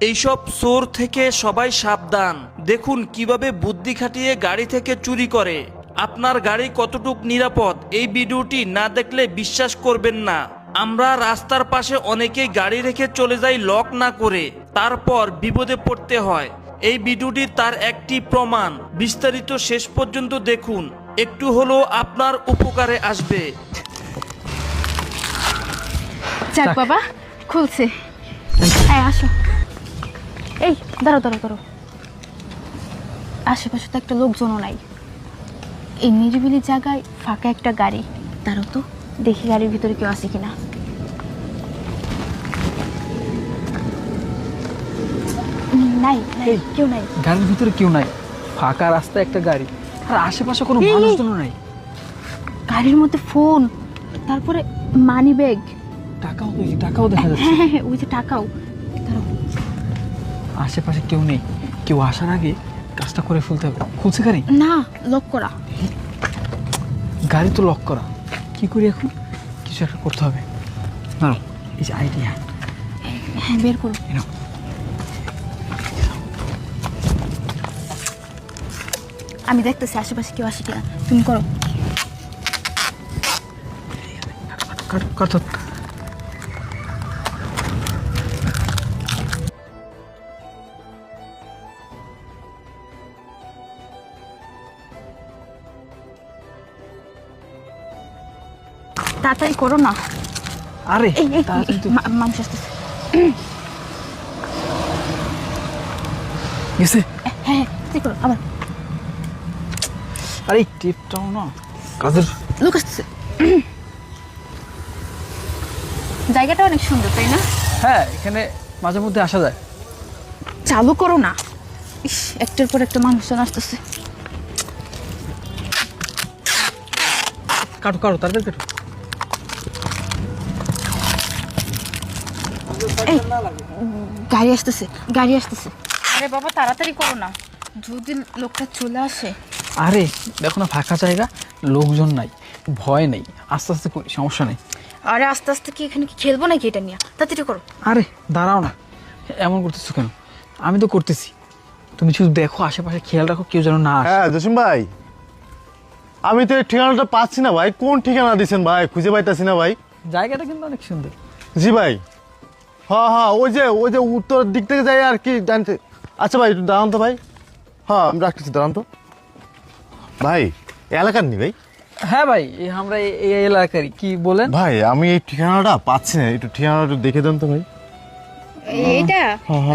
এইসব চোর থেকে সবাই সাবধান। দেখুন কিভাবে বুদ্ধি খাটিয়ে গাড়ি থেকে চুরি করে। আপনার গাড়ি কতটুক নিরাপদ এই ভিডিওটি না দেখলে বিশ্বাস করবেন না। আমরা রাস্তার পাশে অনেকেই গাড়ি রেখে চলে যাই লক না করে, তারপর বিপদে পড়তে হয়। এই ভিডিওটি তার একটি প্রমাণ। বিস্তারিত শেষ পর্যন্ত দেখুন, একটু হলেও আপনার উপকারে আসবে। যাক বাবা, খুলছে। এই আসো, এই দাঁড়াও দাঁড়াও দাঁড়াও। আশেপাশে তো একটা লোকজনও নাই। এই নিরিবিলি জায়গায় ফাঁকা একটা গাড়ি। দাঁড়াও তো, দেখি গাড়ির ভিতরে কেউ আছে কিনা। নাই নাই, কেউ নাই। গাড়ির ভিতরে কেউ নাই, ফাঁকা রাস্তায় একটা গাড়ি, আর আশেপাশে কোনো মানুষজন নাই। গাড়ির মধ্যে ফোন, তারপরে মানি ব্যাগ, টাকাও দেখা যাচ্ছে। হ্যাঁ হ্যাঁ, ওই যে টাকাও। দাঁড়াও, আশেপাশে কেউ নেই, কেউ আসার আগে কাজটা করে ফেলতে হবে। খুলছে গাড়ি? না, লক করা। গাড়ি তো লক করা, কি করি এখন? কিছু একটা করতে হবে। না, এই যে আইডিয়া। হ্যাঁ, বের করো। আমি দেখতেছি আশেপাশে কেউ আসে কিনা, তুমি করো। কত তাড়াতাড়ি করো না। আরে এই এই তাড়াতাড়ি তো মানুষ আসতেছে। গেছে। হ্যাঁ হ্যাঁ, তাই করো আবার। আরে টিপটাও না কাজের। লোক আসতেছে। জায়গাটা অনেক সুন্দর, তাই না? হ্যাঁ, এখানে মাঝে মধ্যে আসা যায়। চালু করো না। ইস, একটার পর একটা মানুষজন আসতেছে। কাটো কাটো, তাড়াতাড়ি কাটো। এই, গাড়ি আসতেছে, গাড়ি আসতেছে। আরে বাবা, তাড়াতাড়ি করো না, যদি লোকটা চলে আসে। আরে দেখো না, ফাঁকা জায়গা, লোকজন নাই, ভয় নেই, আস্তে আস্তে করি, সমস্যা নেই। আরে আস্তে আস্তে কি এখানে কি খেলবো নাকি এটা নিয়ে? তাড়াতাড়ি করো। আরে দাঁড়াও না, এমন করতেছো কেন? আমি তো করতেছি, তুমি শুধু দেখো, আশেপাশে খেয়াল রাখো, কেউ যেন না আসে। হ্যাঁ জসিম ভাই, আমি তো এই ঠিকানাটা পাচ্ছি না ভাই। কোন ঠিকানা দিছেন ভাই? খুঁজে পাইতাছি না ভাই। জায়গাটা কিন্তু অনেক সুন্দর। জি ভাই, হ্যাঁ হ্যাঁ, ওই যে উত্তর দিক থেকে যাই আর কি জানতে। আচ্ছা ভাই, একটু দাঁড়ান তো ভাই। হ্যাঁ, আমি রাখতেছি, দাঁড়ান তো ভাই। এলাকার নি ভাই? হ্যাঁ ভাই, আমরা এই এলাকারই। কি বলেন ভাই, আমি এই ঠিকানাটা পাচ্ছি না, একটু ঠিকানাটা একটু দেখে দেন তো ভাই। এইটা? হ্যাঁ হ্যাঁ।